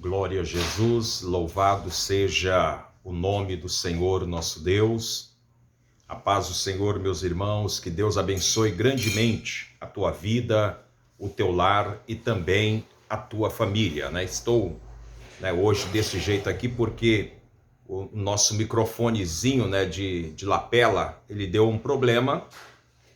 Glória a Jesus, louvado seja o nome do Senhor nosso Deus. A paz do Senhor, meus irmãos, que Deus abençoe grandemente a tua vida, o teu lar e também a tua família, Estou, hoje desse jeito aqui porque o nosso microfonezinho, de lapela, ele deu um problema.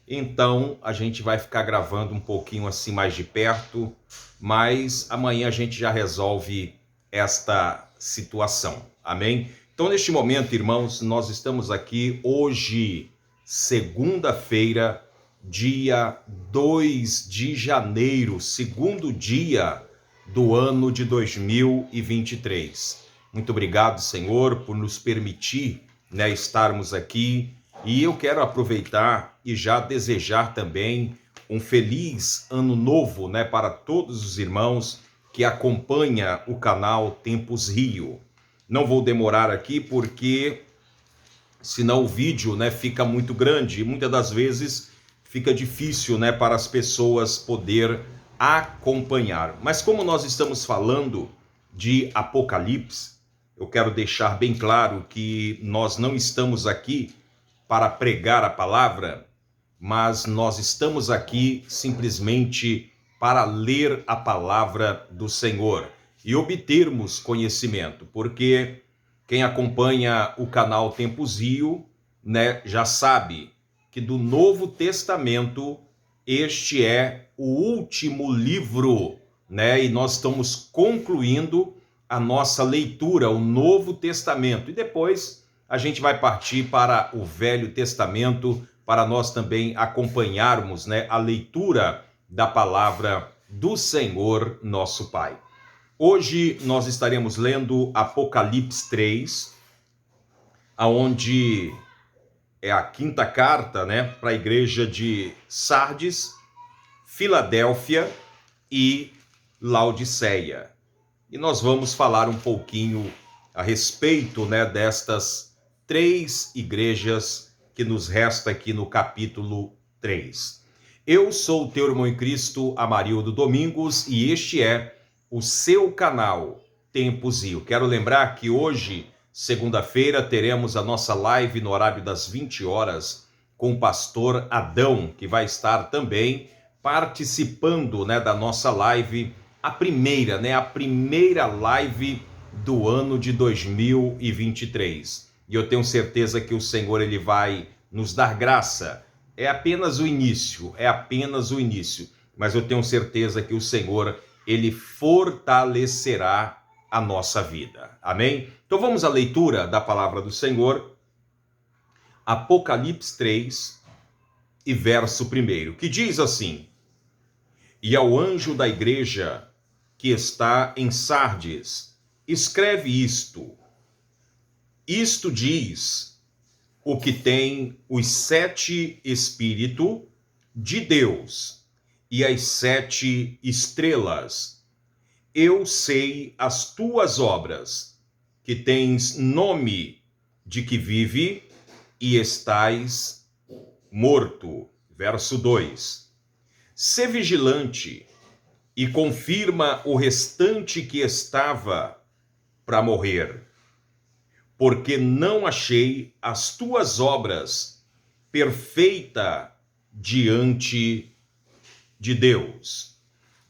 Então a gente vai ficar gravando um pouquinho assim mais de perto, mas amanhã a gente já resolve esta situação, amém? Então neste momento, irmãos, nós estamos aqui hoje, segunda-feira, dia 2 de janeiro, segundo dia do ano de 2023. Muito obrigado, Senhor, por nos permitir, estarmos aqui. E eu quero aproveitar e já desejar também um feliz ano novo, para todos os irmãos que acompanham o canal Tempos Rio. Não vou demorar aqui porque senão o vídeo, fica muito grande e muitas das vezes fica difícil, para as pessoas poder acompanhar. Mas como nós estamos falando de Apocalipse, eu quero deixar bem claro que nós não estamos aqui para pregar a palavra, mas nós estamos aqui simplesmente para ler a palavra do Senhor e obtermos conhecimento, porque quem acompanha o canal Tempos Rio, já sabe que do Novo Testamento este é o último livro, e nós estamos concluindo a nossa leitura, o Novo Testamento, e depois a gente vai partir para o Velho Testamento, para nós também acompanharmos, a leitura da palavra do Senhor nosso Pai. Hoje nós estaremos lendo Apocalipse 3, aonde é a quinta carta, para a igreja de Sardes, Filadélfia e Laodiceia. E nós vamos falar um pouquinho a respeito, destas três igrejas que nos resta aqui no capítulo 3. Eu sou o teu irmão em Cristo, Amarildo Domingos, e este é o seu canal Tempos Rio. Quero lembrar que hoje, segunda-feira, teremos a nossa live no horário das 20 horas com o pastor Adão, que vai estar também participando, da nossa live, a primeira live do ano de 2023. E eu tenho certeza que o Senhor ele vai nos dar graça. É apenas o início, mas eu tenho certeza que o Senhor ele fortalecerá a nossa vida. Amém? Então vamos à leitura da palavra do Senhor. Apocalipse 3 e verso 1, que diz assim: E ao anjo da igreja que está em Sardes, escreve isto. Isto diz o que tem os 7 Espíritos de Deus e as 7 estrelas. Eu sei as tuas obras, que tens nome de que vive e estás morto. Verso 2. Sê vigilante e confirma o restante que estava para morrer, porque não achei as tuas obras perfeita diante de Deus.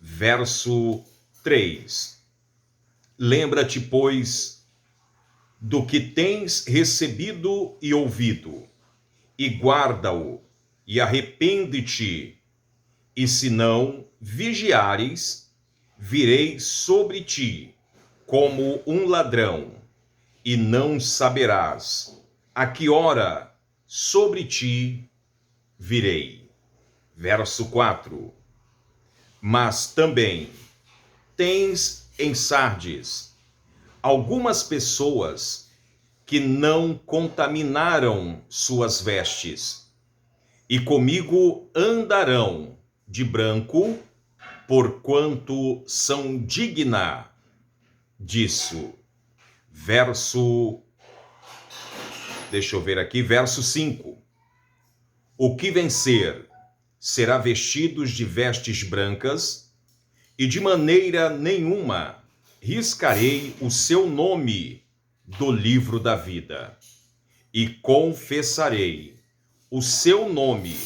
Verso 3. Lembra-te, pois, do que tens recebido e ouvido, e guarda-o, e arrepende-te, e se não vigiares, virei sobre ti como um ladrão, e não saberás a que hora sobre ti virei. Verso 4. Mas também tens em Sardes algumas pessoas que não contaminaram suas vestes, e comigo andarão de branco, porquanto são digna disso. Verso 5. O que vencer será vestido de vestes brancas, e de maneira nenhuma riscarei o seu nome do livro da vida e confessarei o seu nome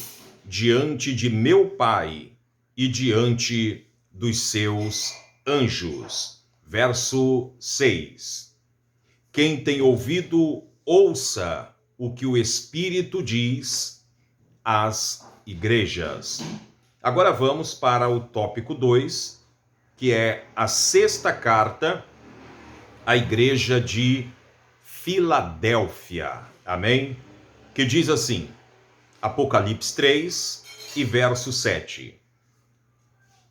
diante de meu Pai e diante dos seus anjos. Verso 6. Quem tem ouvido, ouça o que o Espírito diz às igrejas. Agora vamos para o tópico 2, que é a sexta carta à igreja de Filadélfia. Amém? Que diz assim, Apocalipse 3 e verso 7.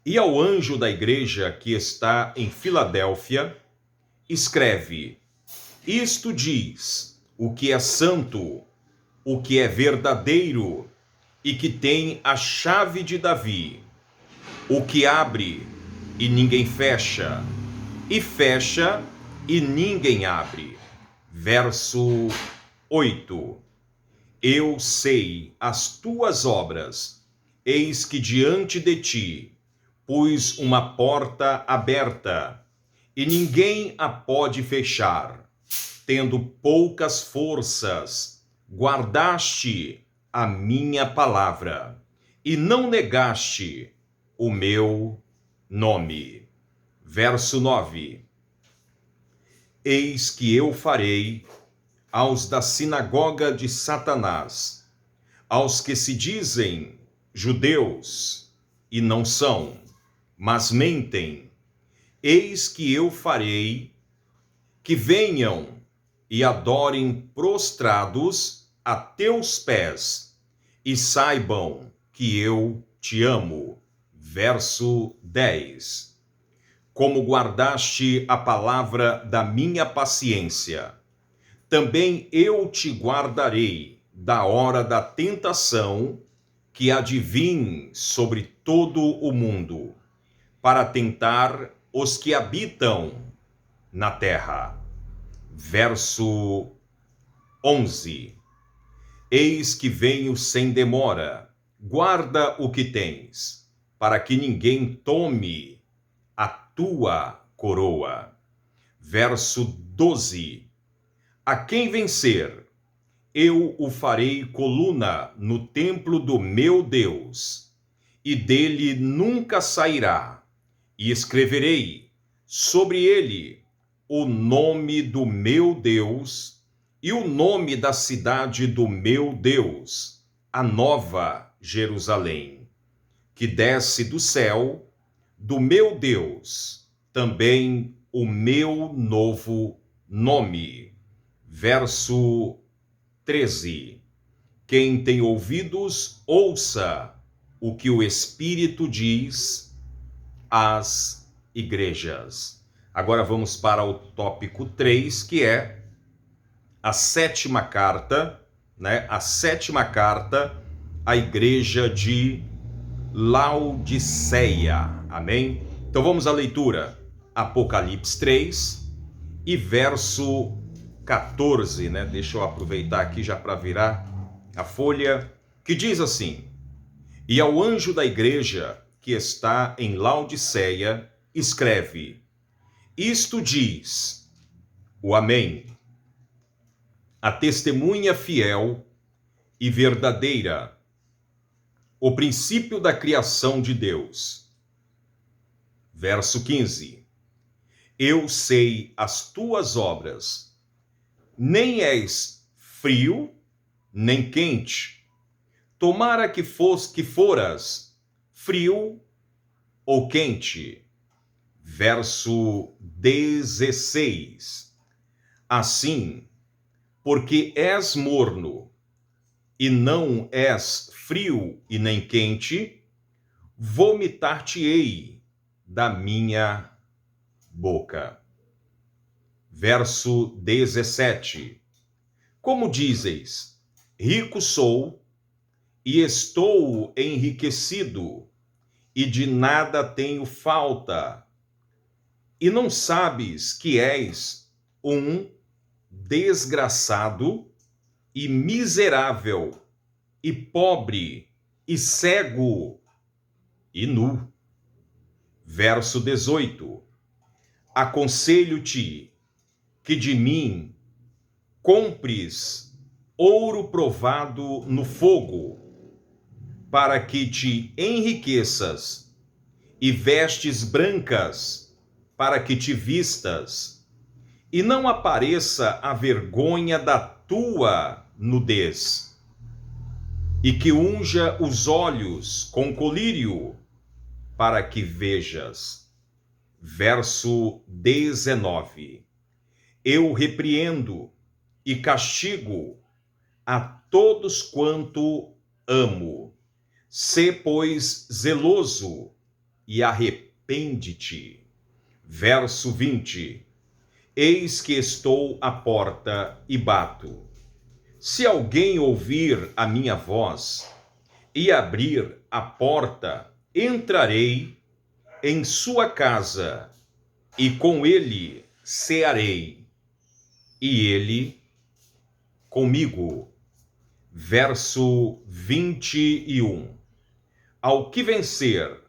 E ao anjo da igreja que está em Filadélfia, escreve: isto diz o que é santo, o que é verdadeiro e que tem a chave de Davi, o que abre e ninguém fecha, e fecha e ninguém abre. Verso 8. Eu sei as tuas obras, eis que diante de ti pus uma porta aberta, e ninguém a pode fechar. Tendo poucas forças, guardaste a minha palavra, e não negaste o meu nome. Verso 9. Eis que eu farei aos da sinagoga de Satanás, aos que se dizem judeus e não são, mas mentem, eis que eu farei que venham e adorem prostrados a teus pés, e saibam que eu te amo. Verso 10. Como guardaste a palavra da minha paciência, também eu te guardarei da hora da tentação que há de vir sobre todo o mundo, para tentar os que habitam na terra. Verso 11. Eis que venho sem demora, guarda o que tens, para que ninguém tome a tua coroa. Verso 12. A quem vencer, eu o farei coluna no templo do meu Deus, e dele nunca sairá, e escreverei sobre ele o nome do meu Deus e o nome da cidade do meu Deus, a nova Jerusalém, que desce do céu, do meu Deus, também o meu novo nome. Verso 13. Quem tem ouvidos, ouça o que o Espírito diz às igrejas. Agora vamos para o tópico 3, que é a sétima carta, né? A sétima carta à igreja de Laodiceia. Amém? Então vamos à leitura. Apocalipse 3 e verso 14, né? Deixa eu aproveitar aqui já para virar a folha, que diz assim: E ao anjo da igreja que está em Laodiceia, escreve: isto diz o Amém, a testemunha fiel e verdadeira, o princípio da criação de Deus. Verso 15. Eu sei as tuas obras, nem és frio, nem quente. Tomara que foras frio ou quente. Verso 16. Assim, porque és morno, e não és frio e nem quente, vomitar-te-ei da minha boca. Verso 17. Como dizes, rico sou e estou enriquecido, e de nada tenho falta, e não sabes que és um desgraçado e miserável, e pobre, e cego, e nu. Verso 18. aconselho-te que de mim compres ouro provado no fogo, para que te enriqueças, e vestes brancas, para que te vistas, e não apareça a vergonha da tua nudez, e que unja os olhos com colírio, para que vejas. Verso 19. Eu repreendo e castigo a todos quanto amo. Sê, pois, zeloso e arrepende-te. Verso 20. Eis que estou à porta e bato. Se alguém ouvir a minha voz e abrir a porta, entrarei em sua casa e com ele cearei, e ele comigo. Verso 21. Ao que vencer,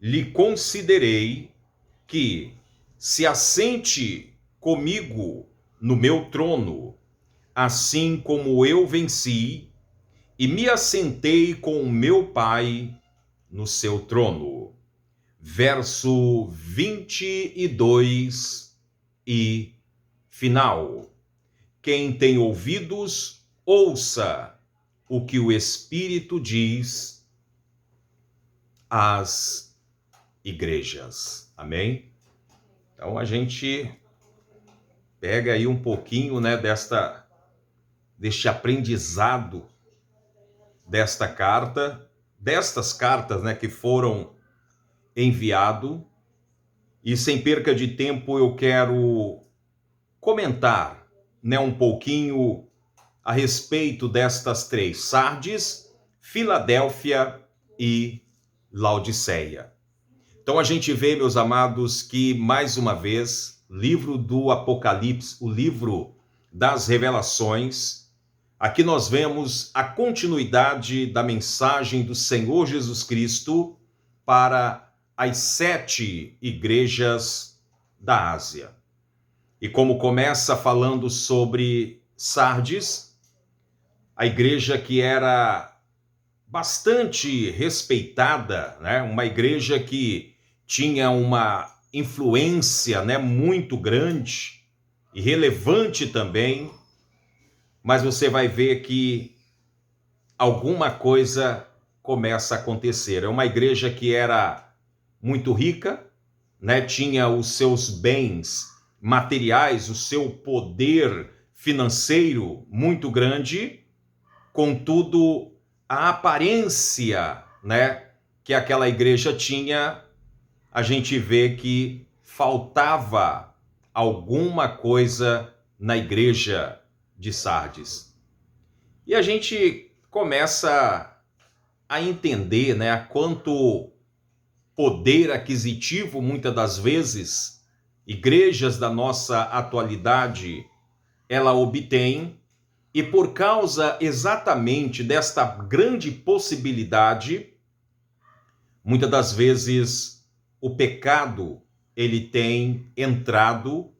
lhe concederei que se assente comigo no meu trono, assim como eu venci e me assentei com o meu Pai no seu trono. Verso 22 e final. Quem tem ouvidos, ouça o que o Espírito diz às igrejas. Amém? Então a gente pega aí um pouquinho, né, deste aprendizado desta carta, destas cartas, né, que foram enviado, e sem perca de tempo eu quero comentar, né, um pouquinho a respeito destas três: Sardes, Filadélfia e Laodiceia. Então a gente vê, meus amados, que mais uma vez, livro do Apocalipse, o livro das revelações, aqui nós vemos a continuidade da mensagem do Senhor Jesus Cristo para as 7 igrejas da Ásia. E como começa falando sobre Sardes, a igreja que era bastante respeitada, né? Uma igreja que tinha uma influência, né, muito grande e relevante também, mas você vai ver que alguma coisa começa a acontecer. É uma igreja que era muito rica, né? Tinha os seus bens materiais, o seu poder financeiro muito grande, contudo, a aparência, né, que aquela igreja tinha, a gente vê que faltava alguma coisa na igreja de Sardes. E a gente começa a entender, né, quanto poder aquisitivo, muitas das vezes, igrejas da nossa atualidade, ela obtém, e por causa exatamente desta grande possibilidade, muitas das vezes o pecado, ele tem entrado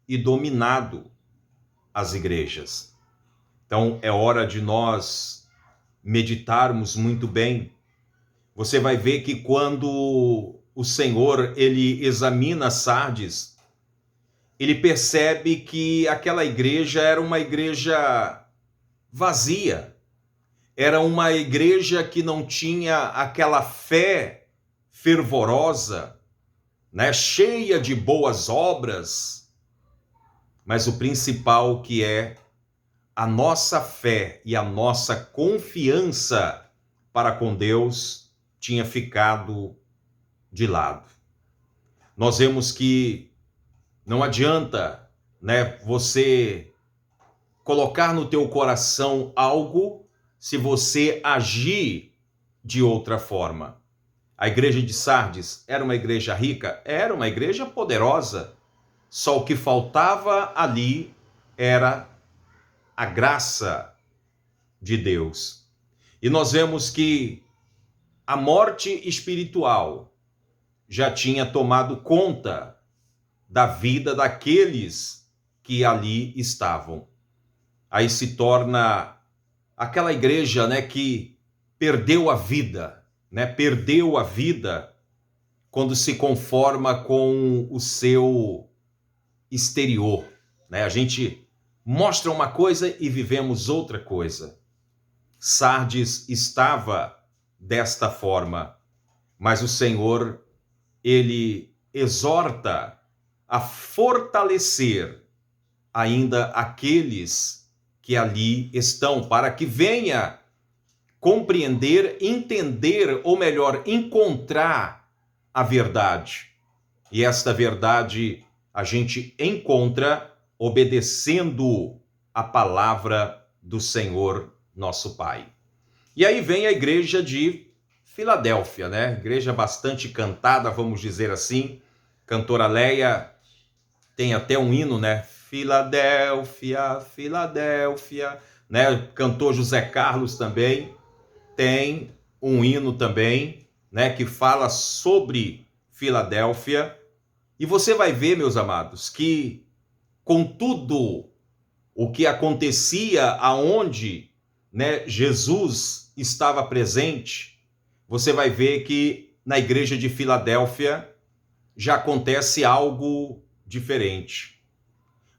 e dominado as igrejas. Então é hora de nós meditarmos muito bem. Você vai ver que quando o Senhor, ele examina Sardes, ele percebe que aquela igreja era uma igreja vazia. Era uma igreja que não tinha aquela fé fervorosa, né, cheia de boas obras, mas o principal, que é a nossa fé e a nossa confiança para com Deus, tinha ficado de lado. Nós vemos que não adianta, né, você colocar no teu coração algo se você agir de outra forma. A igreja de Sardes era uma igreja rica? Era uma igreja poderosa. Só o que faltava ali era a graça de Deus. E nós vemos que a morte espiritual já tinha tomado conta da vida daqueles que ali estavam. Aí se torna aquela igreja, né, que perdeu a vida, né? Perdeu a vida quando se conforma com o seu exterior, né? A gente mostra uma coisa e vivemos outra coisa. Sardes estava desta forma, mas o Senhor, ele exorta a fortalecer ainda aqueles que ali estão, para que venha compreender, entender, ou melhor, encontrar a verdade. E esta verdade a gente encontra obedecendo a palavra do Senhor, nosso Pai. E aí vem a igreja de Filadélfia, né? Igreja bastante cantada, vamos dizer assim. Cantora Leia tem até um hino, né? Filadélfia, Filadélfia, né? Cantor José Carlos também tem um hino também, né? Que fala sobre Filadélfia. E você vai ver, meus amados, que com tudo o que acontecia aonde, né, Jesus estava presente, você vai ver que na igreja de Filadélfia já acontece algo diferente.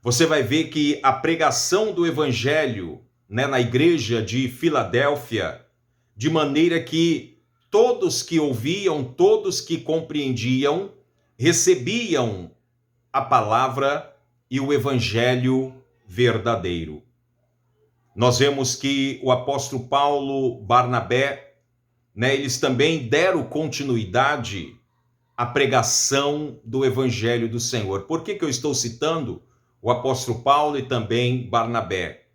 Você vai ver que a pregação do evangelho, né, na igreja de Filadélfia, de maneira que todos que ouviam, todos que compreendiam, recebiam a palavra e o evangelho verdadeiro. Nós vemos que o apóstolo Paulo, Barnabé, né, eles também deram continuidade à pregação do evangelho do Senhor. Por que eu estou citando o apóstolo Paulo e também Barnabé?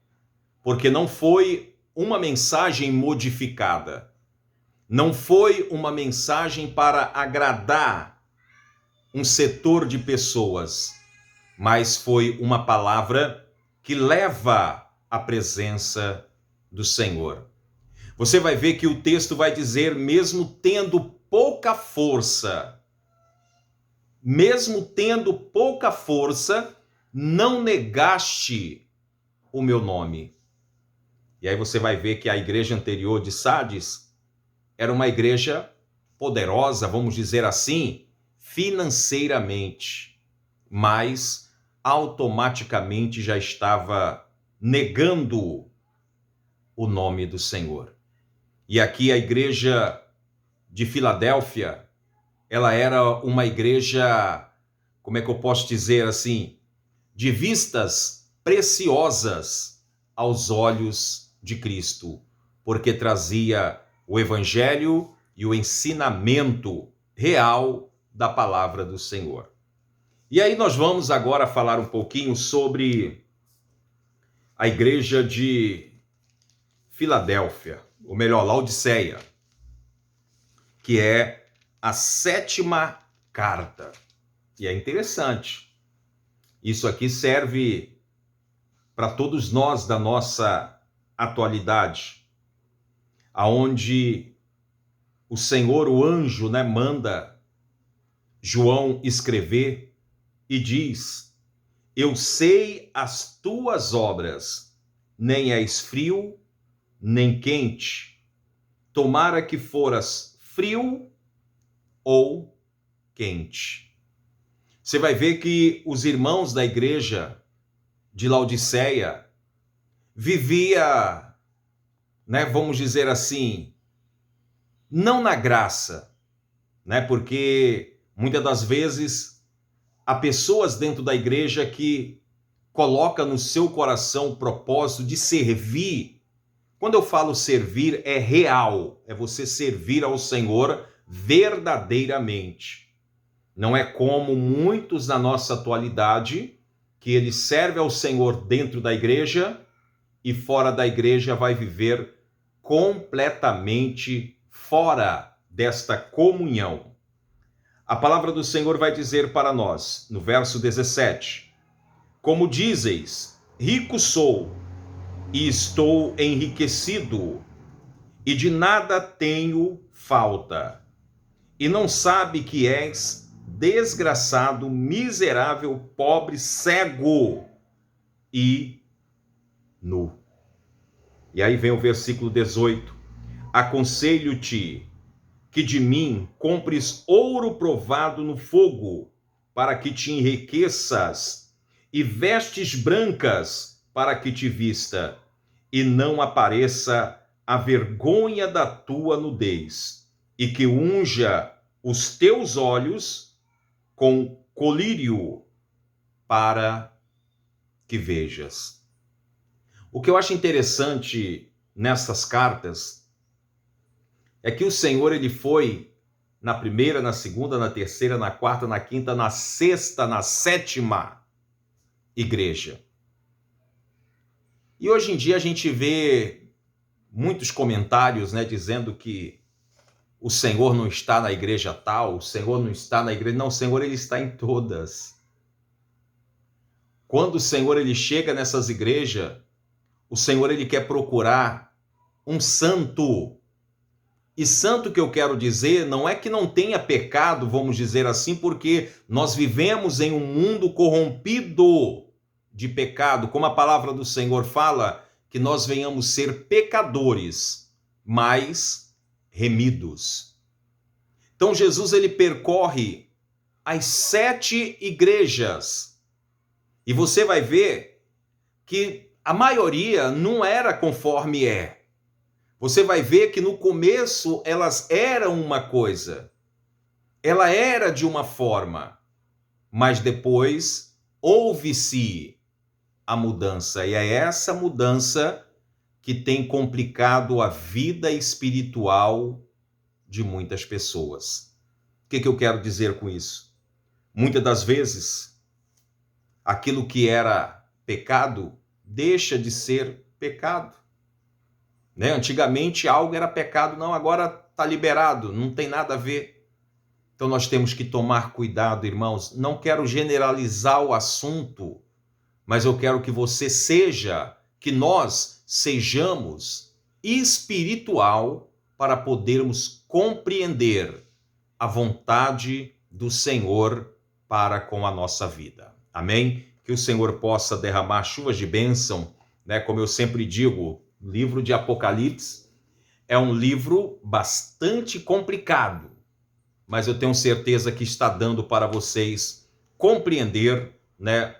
Porque não foi uma mensagem modificada, não foi uma mensagem para agradar um setor de pessoas, mas foi uma palavra que leva à presença do Senhor. Você vai ver que o texto vai dizer, mesmo tendo pouca força, não negaste o meu nome. E aí você vai ver que a igreja anterior de Sardes era uma igreja poderosa, vamos dizer assim, financeiramente, mas automaticamente já estava negando o nome do Senhor. E aqui a igreja de Filadélfia, ela era uma igreja, como é que eu posso dizer assim, de vistas preciosas aos olhos de Cristo, porque trazia o evangelho e o ensinamento real da palavra do Senhor. E aí nós vamos agora falar um pouquinho sobre a igreja de Filadélfia, ou melhor, Laodiceia, que é a 7ª carta. E é interessante. Isso aqui serve para todos nós da nossa atualidade, aonde o Senhor, o anjo, né, manda João escrever e diz: eu sei as tuas obras, nem és frio, nem quente. Tomara que foras frio ou quente. Você vai ver que os irmãos da igreja de Laodiceia vivia, né, vamos dizer assim, não na graça, né, porque muitas das vezes há pessoas dentro da igreja que coloca no seu coração o propósito de servir. Quando eu falo servir, é real, é você servir ao Senhor verdadeiramente. Não é como muitos na nossa atualidade, que ele serve ao Senhor dentro da igreja e fora da igreja vai viver completamente fora desta comunhão. A palavra do Senhor vai dizer para nós, no verso 17, como dizeis, rico sou e estou enriquecido, e de nada tenho falta, e não sabe que és desgraçado, miserável, pobre, cego e nu. E aí vem o versículo 18. Aconselho-te que de mim compres ouro provado no fogo, para que te enriqueças, e vestes brancas, para que te vista, e não apareça a vergonha da tua nudez, e que unja os teus olhos com colírio, para que vejas. O que eu acho interessante nessas cartas é que o Senhor, ele foi na primeira, na segunda, na terceira, na quarta, na quinta, na sexta, na sétima igreja. E hoje em dia a gente vê muitos comentários, dizendo que o Senhor não está na igreja tal, o Senhor não está na igreja... Não, o Senhor, ele está em todas. Quando o Senhor, ele chega nessas igrejas, o Senhor, ele quer procurar um santo. E santo que eu quero dizer não é que não tenha pecado, vamos dizer assim, porque nós vivemos em um mundo corrompido de pecado, como a palavra do Senhor fala, que nós venhamos ser pecadores, mas remidos. Então Jesus, ele percorre as 7 igrejas, e você vai ver que a maioria não era conforme é. Você vai ver que no começo elas eram uma coisa, ela era de uma forma, mas depois houve-se a mudança, e é essa mudança que tem complicado a vida espiritual de muitas pessoas. O que eu quero dizer com isso? Muitas das vezes, aquilo que era pecado deixa de ser pecado. Antigamente algo era pecado, não, agora está liberado, não tem nada a ver. Então nós temos que tomar cuidado, irmãos. Não quero generalizar o assunto, mas eu quero que você seja, que nós sejamos espiritual para podermos compreender a vontade do Senhor para com a nossa vida. Amém? Que o Senhor possa derramar chuvas de bênção, como eu sempre digo. O livro de Apocalipse é um livro bastante complicado, mas eu tenho certeza que está dando para vocês compreender,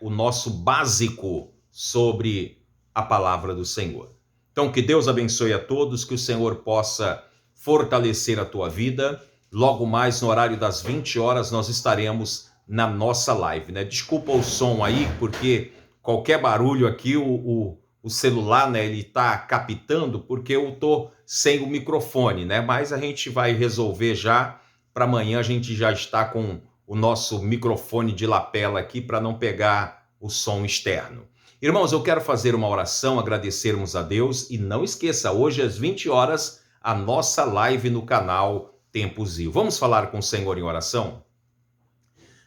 o nosso básico sobre a palavra do Senhor. Então, que Deus abençoe a todos, que o Senhor possa fortalecer a tua vida. Logo mais, no horário das 20 horas, nós estaremos na nossa live. Desculpa o som aí, porque qualquer barulho aqui, o celular, ele está captando, porque eu estou sem o microfone, mas a gente vai resolver já, para amanhã a gente já está com o nosso microfone de lapela aqui, para não pegar o som externo. Irmãos, eu quero fazer uma oração, agradecermos a Deus, e não esqueça, hoje às 20 horas, a nossa live no canal Tempo Zil. Vamos falar com o Senhor em oração?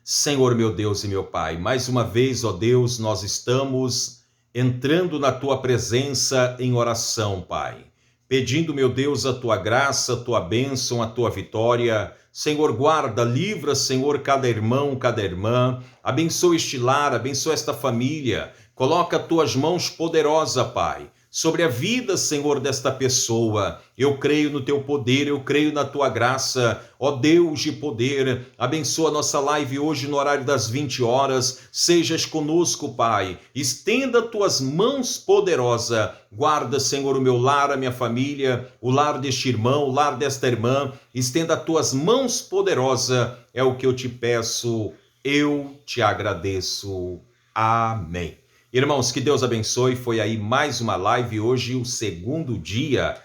Senhor, meu Deus e meu Pai, mais uma vez, ó Deus, nós estamos entrando na tua presença em oração, Pai, pedindo, meu Deus, a tua graça, a tua bênção, a tua vitória. Senhor, guarda, livra, Senhor, cada irmão, cada irmã, abençoa este lar, abençoa esta família, coloca as tuas mãos poderosas, Pai, sobre a vida, Senhor, desta pessoa. Eu creio no teu poder, eu creio na tua graça, ó Deus de poder. Abençoa a nossa live hoje no horário das 20 horas. Sejas conosco, Pai. Estenda tuas mãos poderosas. Guarda, Senhor, o meu lar, a minha família, o lar deste irmão, o lar desta irmã. Estenda tuas mãos poderosas. É o que eu te peço. Eu te agradeço. Amém. Irmãos, que Deus abençoe. Foi aí mais uma live, hoje o segundo dia,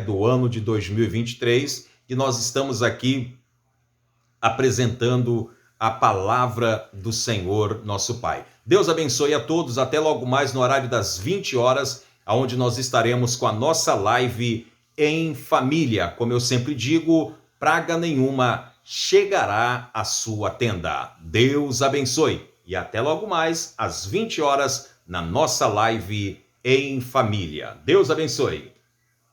do ano de 2023, e nós estamos aqui apresentando a palavra do Senhor, nosso Pai. Deus abençoe a todos, até logo mais no horário das 20 horas, onde nós estaremos com a nossa live em família. Como eu sempre digo, praga nenhuma chegará à sua tenda. Deus abençoe. E até logo mais, às 20 horas, na nossa live em família. Deus abençoe.